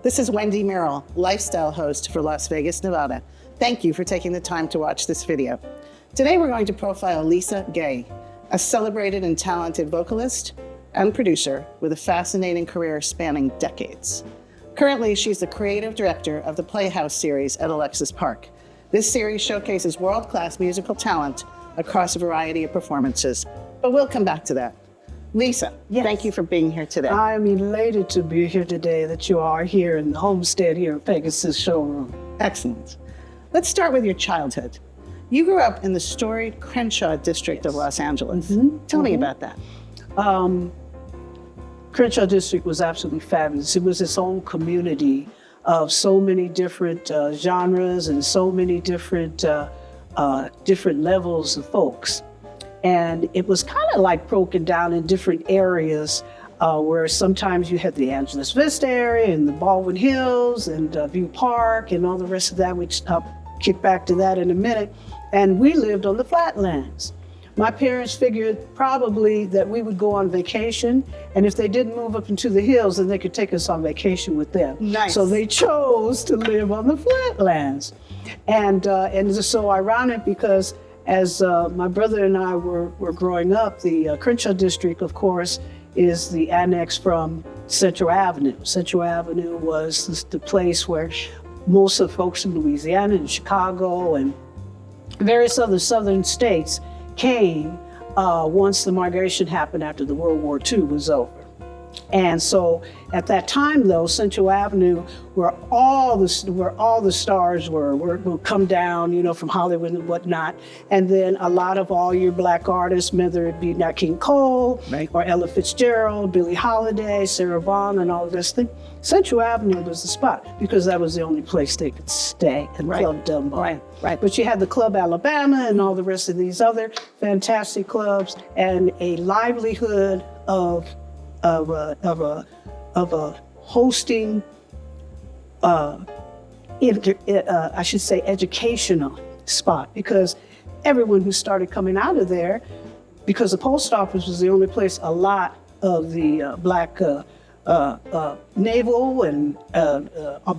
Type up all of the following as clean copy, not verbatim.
This is Wendy Merrill, lifestyle host for Las Vegas, Nevada. Thank you for taking the time to watch this video. Today we're going to profile Lisa Gay, a celebrated and talented vocalist and producer with a fascinating career spanning decades. Currently, she's the creative director of the Playhouse series at Alexis Park. This series showcases world-class musical talent across a variety of performances, but we'll come back to that. Lisa, yes. Thank you for being here today. I'm elated to be here today, that you are here in the homestead here at Pegasus showroom. Excellent. Let's start with your childhood. You grew up in the storied Crenshaw district of Los Angeles. Tell me about that. Crenshaw district was absolutely fabulous. It was its own community of so many different genres and so many different levels of folks. And it was kind of like broken down in different areas where sometimes you had the Angeles Vista area and the Baldwin Hills and View Park and all the rest of that, which I'll kick back to that in a minute. And we lived on the flatlands. My parents figured probably that we would go on vacation, and if they didn't move up into the hills, then they could take us on vacation with them. Nice. So they chose to live on the flatlands. And it's so ironic because as my brother and I were growing up, the Crenshaw district, of course, is the annex from Central Avenue. Central Avenue was the place where most of the folks in Louisiana and Chicago and various other southern states came once the migration happened after the World War II was over. And so at that time, though, Central Avenue, where all the stars were would come down, you know, from Hollywood and whatnot. And then a lot of all your Black artists, whether it be Nat King Cole, right, or Ella Fitzgerald, Billie Holiday, Sarah Vaughan, and all of this thing, Central Avenue was the spot because that was the only place they could stay and Club Dumbo. Right. But you had the Club Alabama and all the rest of these other fantastic clubs and a livelihood of a hosting, I should say, educational spot, because everyone who started coming out of there, because the post office was the only place a lot of the Black naval and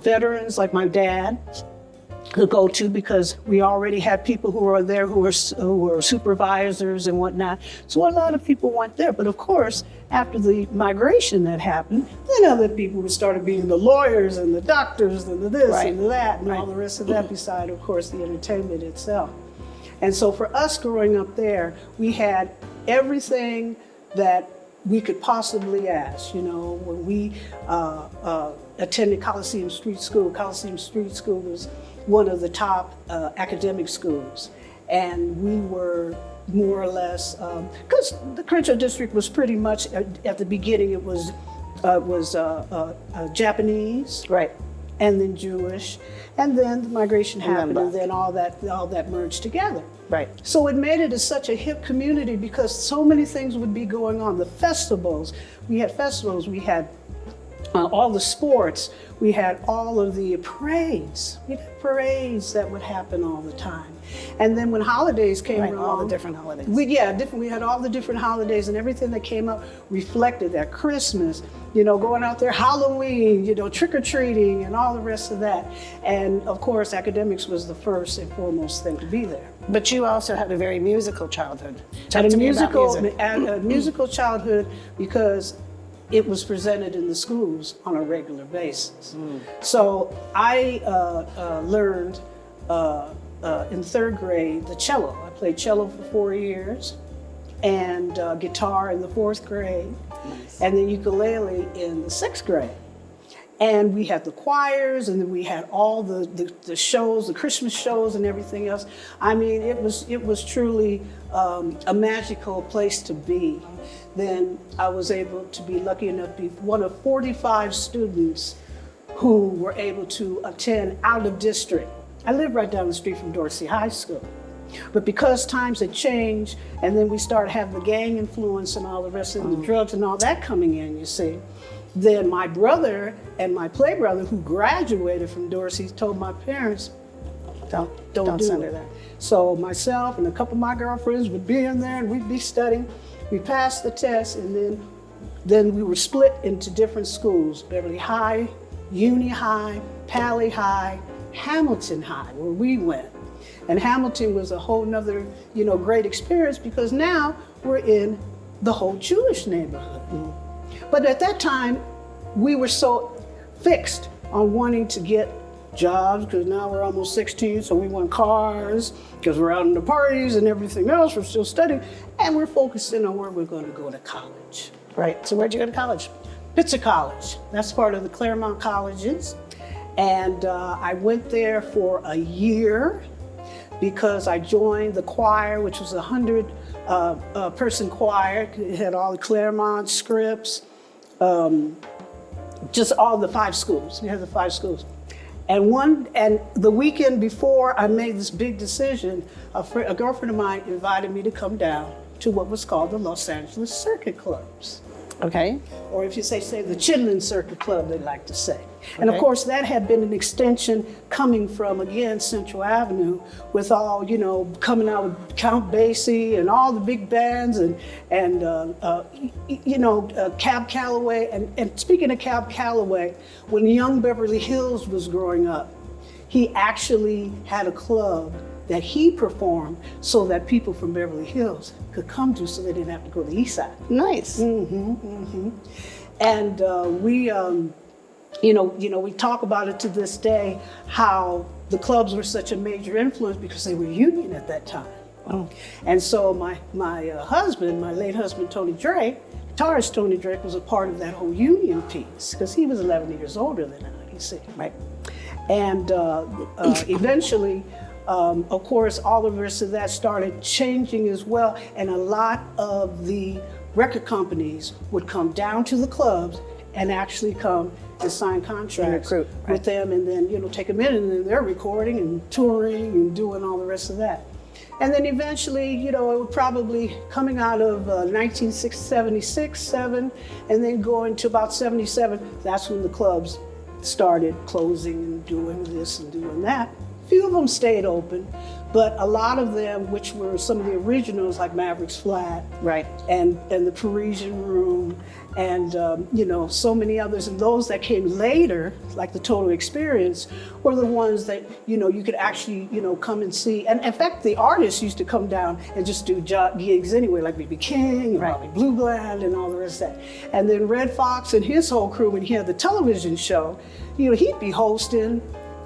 veterans like my dad could go to, because we already had people who were there who were supervisors and whatnot. So a lot of people went there. But of course, after the migration that happened, then other people started being the lawyers and the doctors and the this and the that and all the rest of that, beside, of course, the entertainment itself. And so for us growing up there, we had everything that we could possibly ask. You know, when we attended Coliseum Street School was one of the top academic schools. And we were more or less, because the Crenshaw district was pretty much, at the beginning, it was Japanese, right, and then Jewish, and then the migration happened, and then all that merged together. Right. So it made it such a hip community because so many things would be going on. The festivals, we had all the sports, we had all of the parades. We had parades that would happen all the time. And then when holidays came around, all the different holidays. We had all the different holidays, and everything that came up reflected that. Christmas, you know, going out there, Halloween, you know, trick-or-treating and all the rest of that. And of course, academics was the first and foremost thing to be there. But you also had a very musical childhood. Had a musical childhood because it was presented in the schools on a regular basis. So I learned in third grade the cello. I played cello for 4 years, and guitar in the fourth grade, and then ukulele in the sixth grade. And we had the choirs, and then we had all the shows, the Christmas shows and everything else. I mean, it was truly a magical place to be. Then I was able to be lucky enough to be one of 45 students who were able to attend out of district. I lived right down the street from Dorsey High School. But because times had changed, and then we started having the gang influence and all the rest of the drugs and all that coming in, you see, then my brother and my play brother, who graduated from Dorsey, told my parents, don't send her there. So myself and a couple of my girlfriends would be in there, and we'd be studying. We passed the test, and then we were split into different schools: Beverly High, Uni High, Pally High, Hamilton High, where we went. And Hamilton was a whole nother, great experience because now we're in the whole Jewish neighborhood. But at that time, we were so fixed on wanting to get jobs because now we're almost 16, so we want cars because we're out in the parties and everything else. We're still studying, and we're focusing on where we're going to go to college. Right. So where'd you go to college? Pitzer College. That's part of the Claremont colleges. And I went there for a year because I joined the choir, which was a 100-person choir. It had all the Claremont scripts, just all the 5 schools. We had the 5 schools. And the weekend before I made this big decision, a girlfriend of mine invited me to come down to what was called the Los Angeles Circuit Clubs. Okay. Or if you say the Chitlin Circuit Club, they like to say. And of course, that had been an extension coming from, again, Central Avenue with all, coming out with Count Basie and all the big bands and Cab Calloway. And speaking of Cab Calloway, when young Beverly Hills was growing up, he actually had a club that he performed so that people from Beverly Hills could come to so they didn't have to go to the East Side. Nice. And we talk about it to this day, how the clubs were such a major influence because they were union at that time. Oh. And so my husband, my late husband, Tony Drake, guitarist Tony Drake, was a part of that whole union piece because he was 11 years older than I, you see. Right. And eventually, of course, all the rest of that started changing as well. And a lot of the record companies would come down to the clubs and actually come and sign contracts with them and then, take them in and then they're recording and touring and doing all the rest of that. And then eventually, it was probably coming out of 1976, 7, and then going to about 77, that's when the clubs started closing and doing this and doing that. Few of them stayed open, but a lot of them, which were some of the originals like Maverick's Flat, right, and the Parisian Room, and so many others, and those that came later, like the Total Experience, were the ones that you could actually come and see. And in fact, the artists used to come down and just do gigs anyway, like B.B. King and Bobby Blue Bland and all the rest of that. And then Red Fox and his whole crew, when he had the television show, he'd be hosting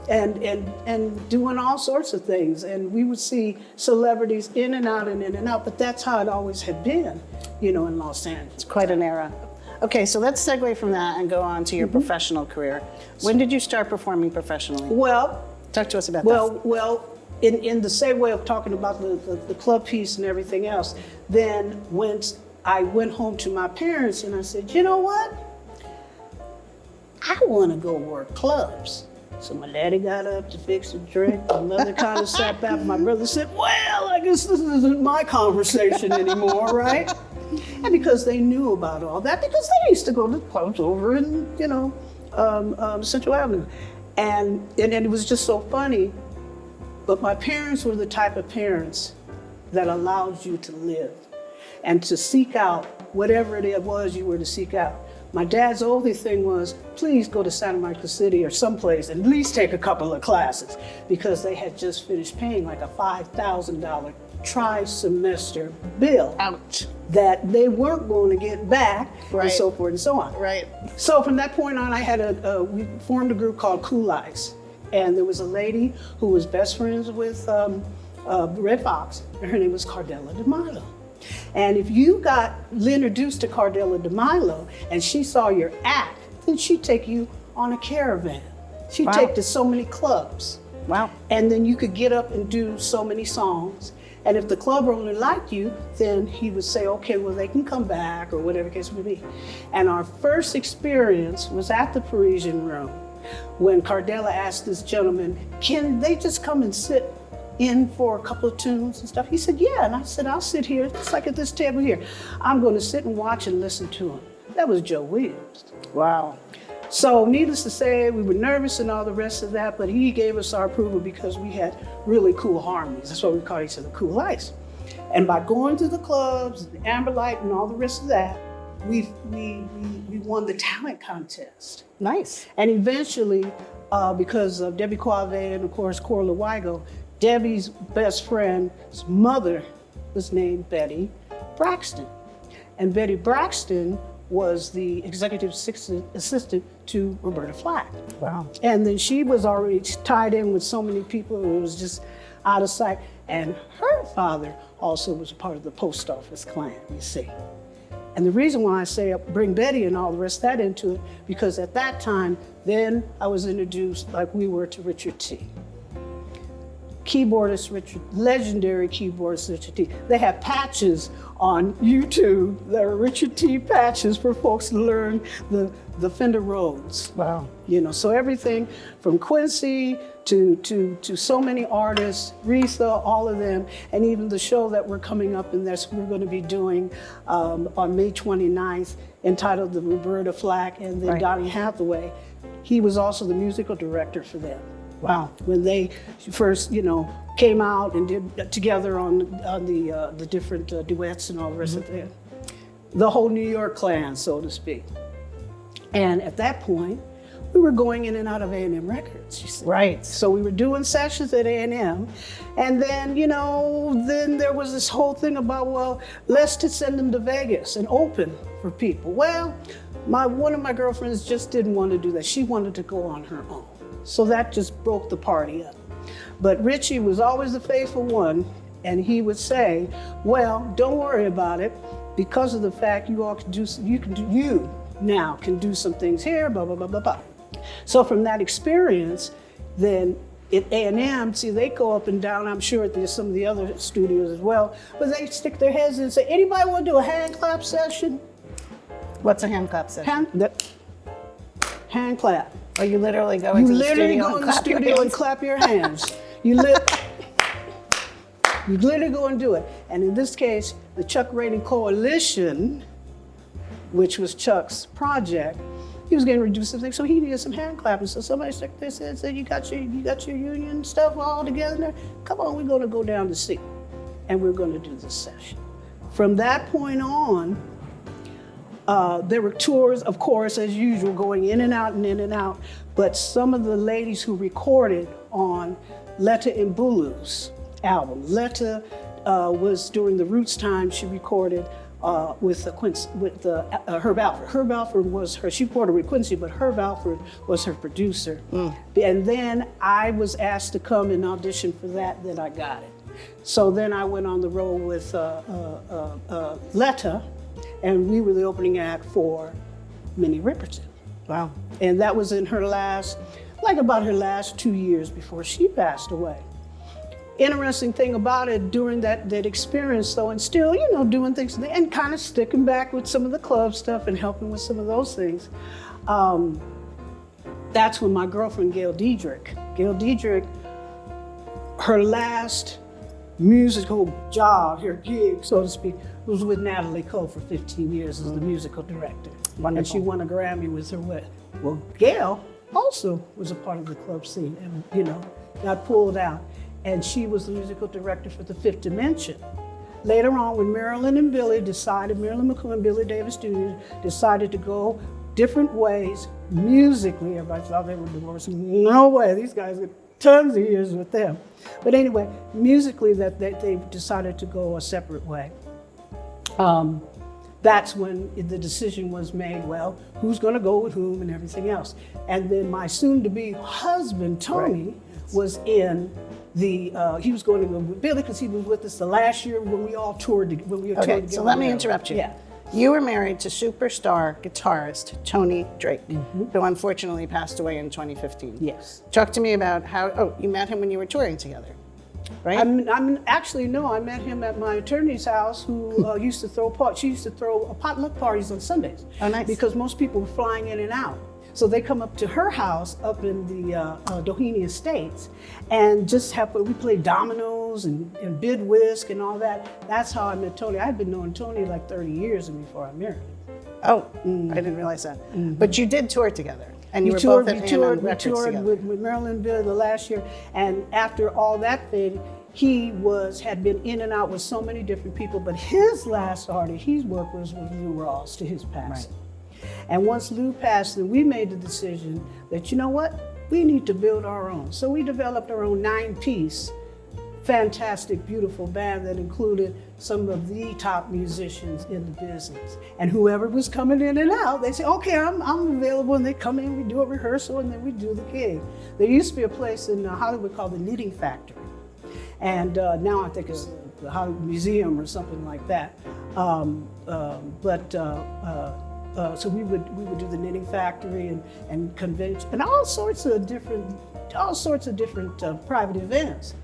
and doing all sorts of things. And we would see celebrities in and out and in and out, but that's how it always had been, in Los Angeles. It's quite an era. Okay, so let's segue from that and go on to your professional career. When did you start performing professionally? Well, talk to us about that. Well, in the same way of talking about the club piece and everything else, then when I went home to my parents and I said, you know what? I want to go work clubs. So my daddy got up to fix a drink. My mother kind of sat back. My brother said, well, I guess this isn't my conversation anymore, right? And because they knew about all that, because they used to go to clubs over in, Central Avenue. And it was just so funny. But my parents were the type of parents that allowed you to live and to seek out whatever it was you were to seek out. My dad's only thing was, please go to Santa Monica City or someplace and at least take a couple of classes, because they had just finished paying like a $5,000 tri-semester bill. Ouch. That they weren't going to get back, right, and so forth and so on. Right. So from that point on, I had we formed a group called Cool Ice. And there was a lady who was best friends with Red Fox, and her name was Cardella DeMilo. And if you got introduced to Cardella DeMilo and she saw your act, then she'd take you on a caravan. She'd take to so many clubs. Wow. And then you could get up and do so many songs. And if the club owner liked you, then he would say, okay, well, they can come back or whatever the case may be. And our first experience was at the Parisian Room when Cardella asked this gentleman, can they just come and sit in for a couple of tunes and stuff? He said, yeah. And I said, I'll sit here, just like at this table here. I'm going to sit and watch and listen to him. That was Joe Williams. Wow. So needless to say, we were nervous and all the rest of that, but he gave us our approval because we had really cool harmonies. That's why we called each other Cool Ice. And by going to the clubs, the Amber Light and all the rest of that, we won the talent contest. Nice. And eventually, because of Debbie Quave and of course Corla Weigo, Debbie's best friend's mother was named Betty Braxton. And Betty Braxton was the executive assistant to Roberta Flack. Wow. And then she was already tied in with so many people, it was just out of sight. And her father also was a part of the post office clan, you see. And the reason why I say bring Betty and all the rest of that into it, because at that time, then I was introduced like we were to Richard T. Legendary keyboardist Richard T. They have patches on YouTube that are Richard T patches for folks to learn the Fender Rhodes. Wow. You know, so everything from Quincy to so many artists, Retha, all of them, and even the show that we're coming up in this, we're going to be doing on May 29th, entitled The Roberta Flack and then Donny Hathaway. He was also the musical director for them. Wow. When they first, came out and did together on the different duets and all the rest of it. The whole New York clan, so to speak. And at that point, we were going in and out of A&M Records, you see. Right. So we were doing sessions at A&M, and then, then there was this whole thing about, well, let's just send them to Vegas and open for people. Well, one of my girlfriends just didn't want to do that. She wanted to go on her own. So that just broke the party up. But Richie was always the faithful one, and he would say, well, don't worry about it, because of the fact you now can do some things here, blah, blah, blah, blah, blah. So from that experience, then at A&M, see, they go up and down, I'm sure there's some of the other studios as well, but they stick their heads in and say, anybody want to do a hand clap session? What's a hand clap session? Hand clap. Or you literally go into the studio and clap your hands. You literally go and do it. And in this case, the Chuck Rating Coalition, which was Chuck's project, he was getting ready to do something, so he needed some hand clapping. So somebody stuck their head and said, you got your union stuff all together there? Come on, we're gonna go down to see. And we're gonna do this session. From that point on, there were tours, of course, as usual, going in and out and in and out. But some of the ladies who recorded on Letta Mbulu's album. Letta was during the Roots time. She recorded with Herb Alford. Herb Alford was she recorded with Quincy, but Herb Alford was her producer. And then I was asked to come and audition for that. Then I got it. So then I went on the road with Letta. And we were the opening act for Minnie Riperton. Wow. And that was in her last 2 years before she passed away. Interesting thing about it, during that experience though, and still, doing things and kind of sticking back with some of the club stuff and helping with some of those things. That's when my girlfriend, Gail Diedrich, her last musical job, her gig, so to speak, was with Natalie Cole for 15 years as the musical director. Wonderful. And she won a Grammy with her with. Well, Gail also was a part of the club scene and, got pulled out. And she was the musical director for the Fifth Dimension. Later on, when Marilyn McCoy and Billy Davis Jr. decided to go different ways musically, everybody thought they were divorced. No way, these guys got tons of years with them. But anyway, musically, that they decided to go a separate way. That's when the decision was made, well, who's gonna go with whom and everything else. And then my soon-to-be husband, Tony, was in he was going to go with Billy because he was with us the last year when we all toured together. Okay, so let me interrupt you. Yeah. You were married to superstar guitarist Tony Drake, who unfortunately passed away in 2015. Yes. Talk to me about you met him when you were touring together, right? I met him at my attorney's house who used to throw potluck parties on Sundays. Oh, nice. Because most people were flying in and out. So they come up to her house up in the Doheny Estates and we played dominoes and bid whisk and all that. That's how I met Tony. I had been knowing Tony like 30 years before I married him. Oh, I didn't realize that. But you did tour together. And you were both at A&M Records together. We toured with Marilyn Bill the last year. And after all that thing, had been in and out with so many different people, but his last artist he's worked with was Lou Rawls to his passing. Right. And once Lou passed, then we made the decision that, you know what, we need to build our own. So we developed our own 9-piece, fantastic, beautiful band that included some of the top musicians in the business. And whoever was coming in and out, they say, okay, I'm available, and they come in, we do a rehearsal, and then we do the gig. There used to be a place in Hollywood called the Knitting Factory. And now I think it's the Hollywood Museum or something like that. So we would do the Knitting Factory and convention and all sorts of different private events.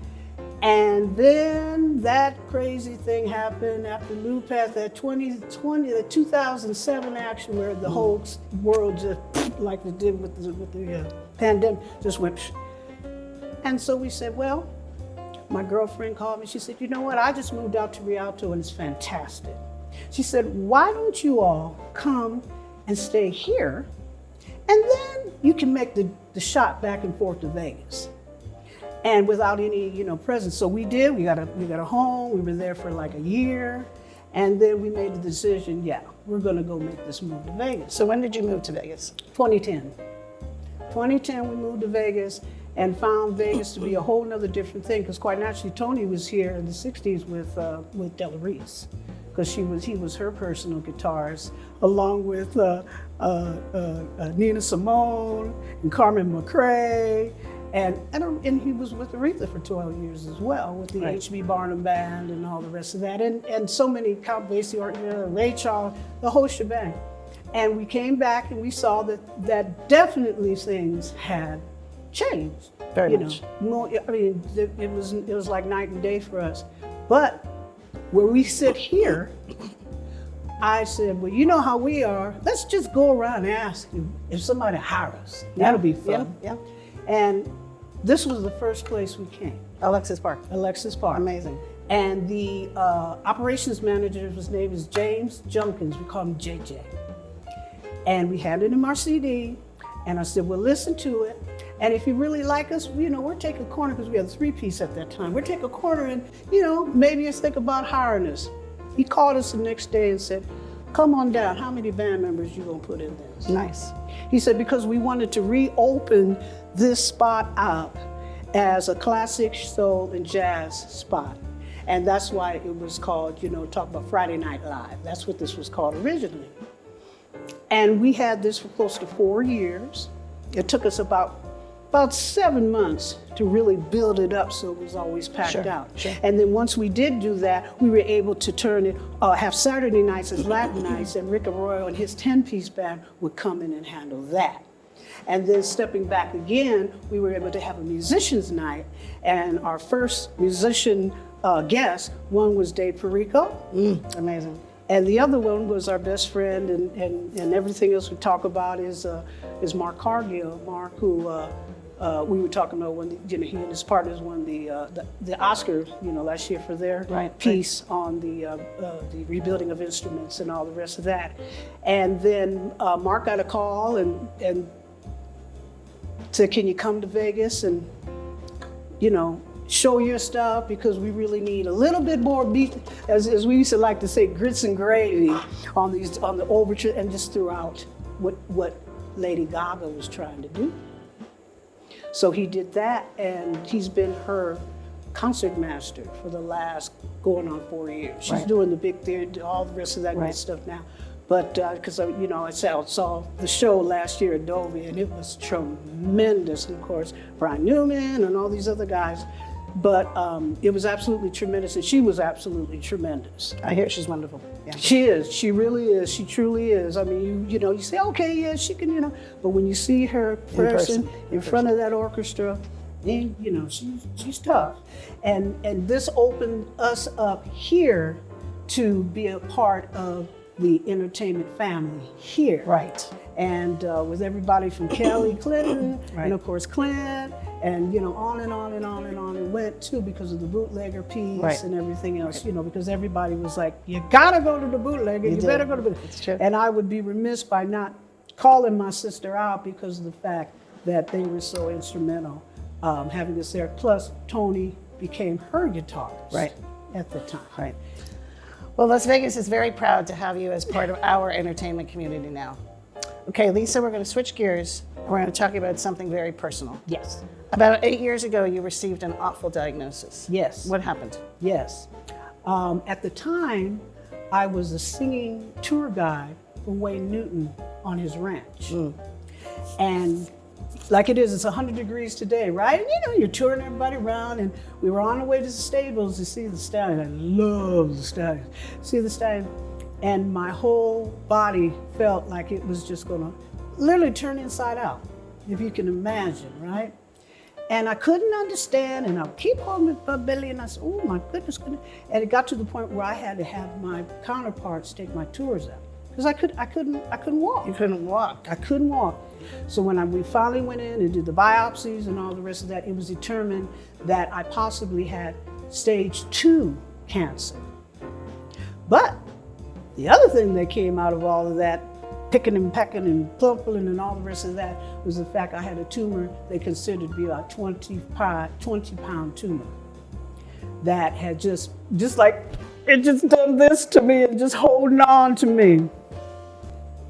And then that crazy thing happened after Lou passed, that 2007 action where the whole world just, like it did with the pandemic, just went. And so we said, well, my girlfriend called me. She said, you know what? I just moved out to Rialto and it's fantastic. She said, why don't you all come and stay here, and then you can make the shot back and forth to Vegas, and without any presence. So we did. We got a home. We were there for like a year, and then we made the decision. Yeah, we're going to go make this move to Vegas. So when did you move to Vegas? 2010. 2010, we moved to Vegas and found Vegas to be a whole nother different thing. Because quite naturally, Tony was here in the '60s with Della Reese, because he was her personal guitarist, along with Nina Simone and Carmen McRae, and he was with Aretha for 12 years as well, with the H.B. Barnum Band and all the rest of that, and so many, Count Basie, Ray Charles, the whole shebang. And we came back and we saw that definitely things had changed. Very much. I mean, it was like night and day for us. But where we sit here, I said, well, you know how we are. Let's just go around and ask if somebody hire us. That'll be fun. Yeah. And this was the first place we came. Alexis Park. Alexis Park. Amazing. And the operations manager, his name is James Junkins. We call him JJ. And we handed him our CD, and I said, well, listen to it. And if you really like us, we'll take a corner, because we had a 3-piece at that time. We'll take a corner and, maybe just think about hiring us. He called us the next day and said, come on down. How many band members you gonna put in this? Nice. He said, because we wanted to reopen this spot up as a classic soul and jazz spot. And that's why it was called, talk about Friday Night Live. That's what this was called originally. And we had this for close to 4 years. It took us about 7 months to really build it up so it was always packed out. Sure. And then once we did do that, we were able to turn it, have Saturday nights as Latin nights, and Rick Arroyo and his 10-piece band would come in and handle that. And then stepping back again, we were able to have a musician's night, and our first musician guest, one was Dave Perico. Amazing. And the other one was our best friend, and everything else we talk about is Mark Cargill. Mark, who we were talking about when he and his partners won the Oscar last year for their piece on the rebuilding of instruments and all the rest of that. And then Mark got a call and said, can you come to Vegas and show your stuff, because we really need a little bit more beat, as we used to like to say, grits and gravy on the overture and just throughout what Lady Gaga was trying to do. So he did that, and he's been her concert master for the last going on 4 years. She's doing the big theater, all the rest of that good stuff now. But because I saw the show last year at Dolby, and it was tremendous. And of course, Brian Newman and all these other guys. But it was absolutely tremendous, and she was absolutely tremendous. I hear she's wonderful. Yeah. She is. She really is. She truly is. I mean, you say, okay, yeah, she can, but when you see her in front of that orchestra, then she's tough. And this opened us up here to be a part of the entertainment family here. Right. And with everybody from Kelly Clinton, and of course Clint, and on and on and on and on it went too, because of the bootlegger piece and everything else, because everybody was like, you gotta go to the bootlegger, you better go to the bootlegger. It's true. And I would be remiss by not calling my sister out because of the fact that they were so instrumental having us there. Plus Tony became her guitarist Right. at the time. Right. Well, Las Vegas is very proud to have you as part of our entertainment community now. Okay, Lisa, we're going to switch gears. We're going to talk about something very personal. Yes. About 8 years ago, you received an awful diagnosis. Yes. What happened? Yes. At the time, I was a singing tour guide for Wayne Newton on his ranch. And like it is, it's 100 degrees today, right? And you know, you're touring everybody around, and we were on the way to the stables to see the stallion. I love the stallion. See the stallion, and my whole body felt like it was just gonna literally turn inside out, if you can imagine, right? And I couldn't understand, and I would keep holding my belly, and I said, oh my goodness. And it got to the point where I had to have my counterparts take my tours out, because I couldn't walk. You couldn't walk. I couldn't walk. So when we finally went in and did the biopsies and all the rest of that, it was determined that I possibly had stage 2 cancer. But the other thing that came out of all of that, picking and pecking and plumping and all the rest of that, was the fact I had a tumor they considered to be a 20-pound tumor that had just like, it just done this to me and just holding on to me.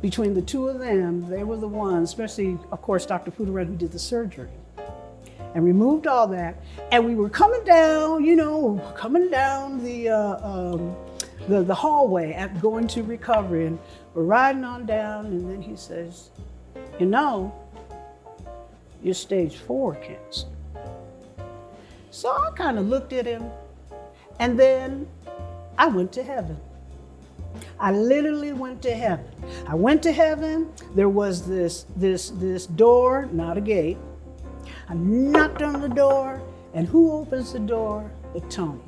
Between the two of them, they were the ones, especially, of course, Dr. Fuderan, who did the surgery and removed all that. And we were coming down, the hallway going to recovery, and we're riding on down, and then he says, you know, you're stage 4 cancer. So I kind of looked at him, and then I went to heaven. I literally went to heaven. I went to heaven. There was this door, not a gate. I knocked on the door, and who opens the door but Tony?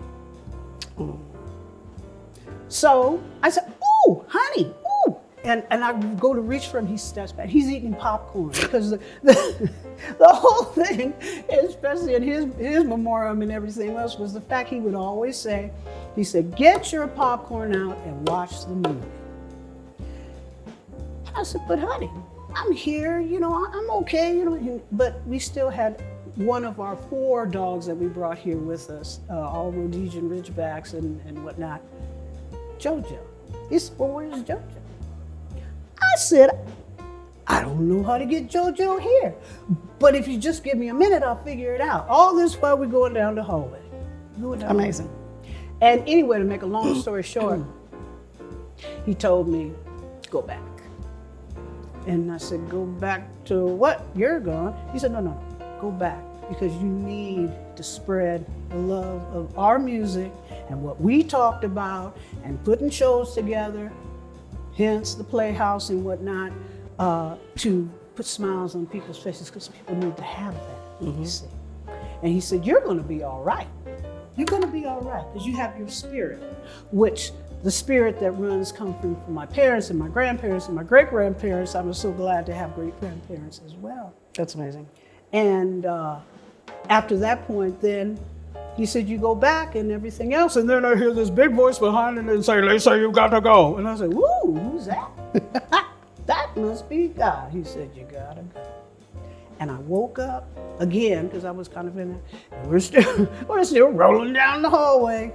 So I said, ooh, honey, ooh. And I go to reach for him, he steps back. He's eating popcorn, because the whole thing, especially in his memoriam and everything else, was the fact he would always say, he said, get your popcorn out and watch the movie. I said, but honey, I'm here, I'm okay, But we still had one of our 4 dogs that we brought here with us, all Rhodesian Ridgebacks and whatnot, JoJo. He said, well, where's JoJo? I said, I don't know how to get JoJo here, but if you just give me a minute, I'll figure it out. All this while we're going down the hallway. Amazing. And anyway, to make a long story short, he told me, go back. And I said, go back to what? You're gone. He said, no, go back, because you need to spread the love of our music and what we talked about and putting shows together, hence the Playhouse and whatnot, to put smiles on people's faces, because people need to have that, you see. And he said, you're going to be all right. You're going to be all right, because you have your spirit, which the spirit that comes from my parents and my grandparents and my great-grandparents. I was so glad to have great-grandparents as well. That's amazing. And after that point, then he said, you go back and everything else. And then I hear this big voice behind it and say, Lisa, you got to go. And I said, woo, who's that? That must be God. He said, you got to go. And I woke up again, because I was kind of in it. And we're still rolling down the hallway.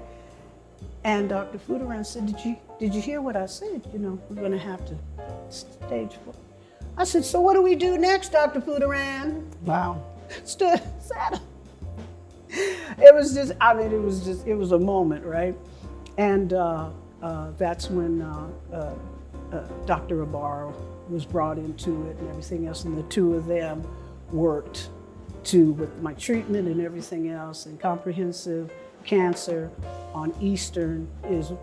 And Dr. Fuderan said, did you hear what I said? We're going to have to stage 4. I said, so what do we do next, Dr. Fuderan? Wow. Sat up. It was a moment, right? And that's when Dr. Ibarra was brought into it and everything else, and the two of them worked with my treatment and everything else, and comprehensive cancer on Eastern is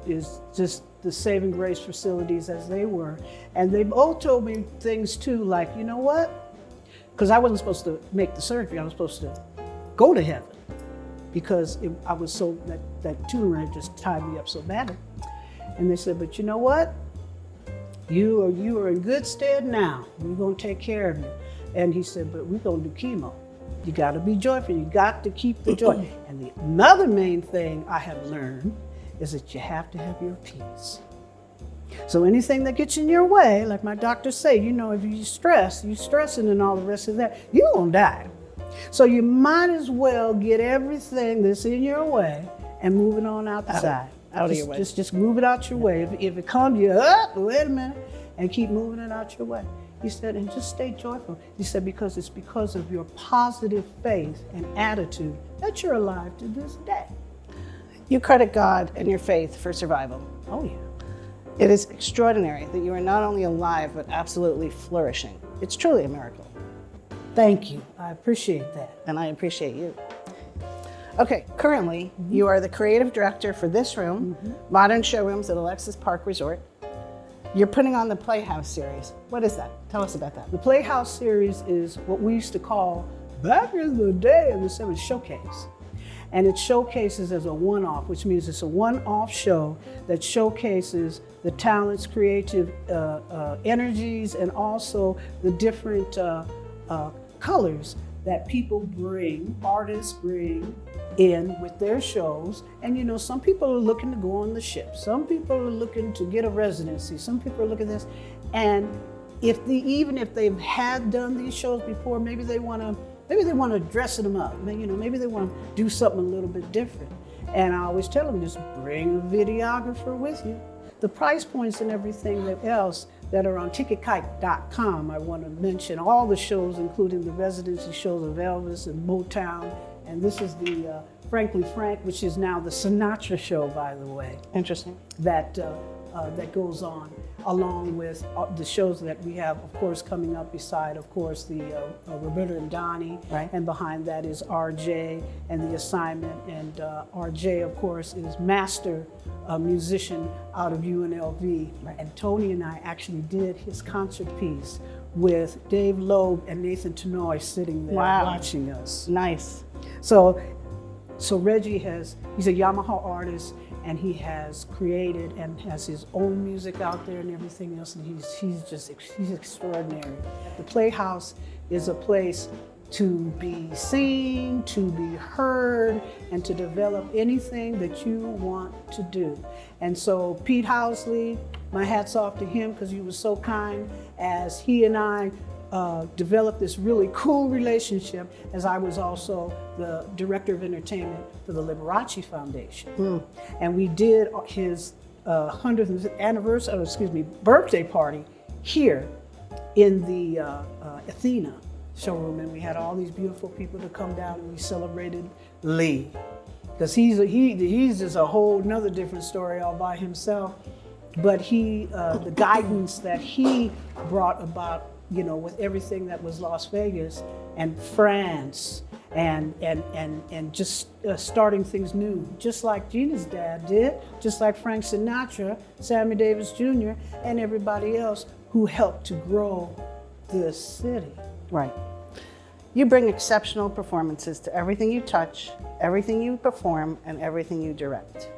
just the saving grace facilities as they were. And they both told me things too, like, you know what? Because I wasn't supposed to make the surgery, I was supposed to go to heaven, because I was so, that tumor had just tied me up so badly. And they said, but you know what? You are in good stead now. We're gonna take care of you. And he said, but we're gonna do chemo. You gotta be joyful, you got to keep the joy. And the another main thing I have learned is that you have to have your peace. So anything that gets in your way, like my doctors say, if you stressing and all the rest of that, you're gonna die. So you might as well get everything that's in your way and move it on outside. Out of your way. Just move it out your way. If it comes, you wait a minute, and keep moving it out your way. He said, and just stay joyful. He said, because it's because of your positive faith and attitude that you're alive to this day. You credit God and your faith for survival. Oh, yeah. It is extraordinary that you are not only alive, but absolutely flourishing. It's truly a miracle. Thank you. I appreciate that. And I appreciate you. Okay, currently, you are the creative director for this room, Modern Showrooms at Alexis Park Resort. You're putting on the Playhouse series. What is that? Tell us about that. The Playhouse series is what we used to call, back in the day, in the 70s, showcase. And it showcases as a one-off, which means it's a one-off show that showcases the talents, creative energies, and also the different colors that people bring, artists bring in with their shows. And you know, some people are looking to go on the ship. Some people are looking to get a residency. Some people are looking at this. And even if they've done these shows before, maybe they want to dress them up. Maybe they want to do something a little bit different. And I always tell them, just bring a videographer with you. The price points and everything else that are on ticketkite.com. I want to mention all the shows, including the residency shows of Elvis and Motown. And this is the Frankly Frank, which is now the Sinatra show, by the way. Interesting. That goes on, along with the shows that we have, of course, coming up beside, of course, the Roberta and Donnie. Right. And behind that is RJ and The Assignment. And RJ, of course, is master musician out of UNLV. Right. And Tony and I actually did his concert piece with Dave Loeb and Nathan Tenoy sitting there watching us. Nice. So Reggie he's a Yamaha artist, and he has created and has his own music out there and everything else, and he's extraordinary. The Playhouse is a place to be seen, to be heard, and to develop anything that you want to do. And so Pete Housley, my hat's off to him, because he was so kind, as he and I developed this really cool relationship, as I was also the director of entertainment for the Liberace Foundation. And we did his 100th anniversary, birthday party here in the Athena showroom, and we had all these beautiful people to come down, and we celebrated Lee, because he's just a whole nother different story all by himself. But the guidance that he brought about, with everything that was Las Vegas and France and just starting things new, just like Gina's dad did, just like Frank Sinatra, Sammy Davis Jr., and everybody else who helped to grow this city. Right. You bring exceptional performances to everything you touch, everything you perform, and everything you direct.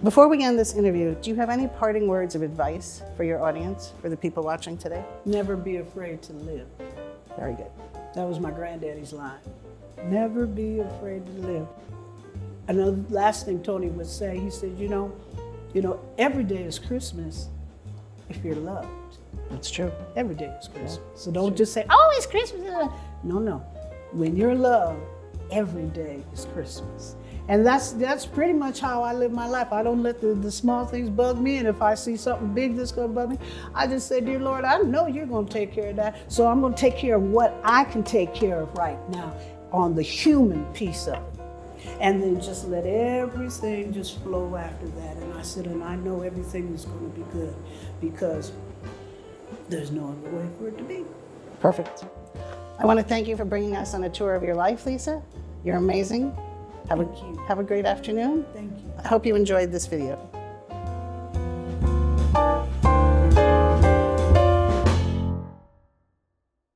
Before we end this interview, do you have any parting words of advice for your audience, for the people watching today? Never be afraid to live. Very good. That was my granddaddy's line. Never be afraid to live. Another last thing Tony would say, he said, every day is Christmas if you're loved. That's true. Every day is Christmas. Yeah, so don't just say, oh, it's Christmas. No. When you're loved, every day is Christmas. And that's pretty much how I live my life. I don't let the small things bug me. And if I see something big that's going to bug me, I just say, dear Lord, I know you're going to take care of that. So I'm going to take care of what I can take care of right now on the human piece of it. And then just let everything just flow after that. And I said, and I know everything is going to be good, because there's no other way for it to be. Perfect. I want to thank you for bringing us on a tour of your life, Lisa. You're amazing. Have a great afternoon. Thank you. I hope you enjoyed this video.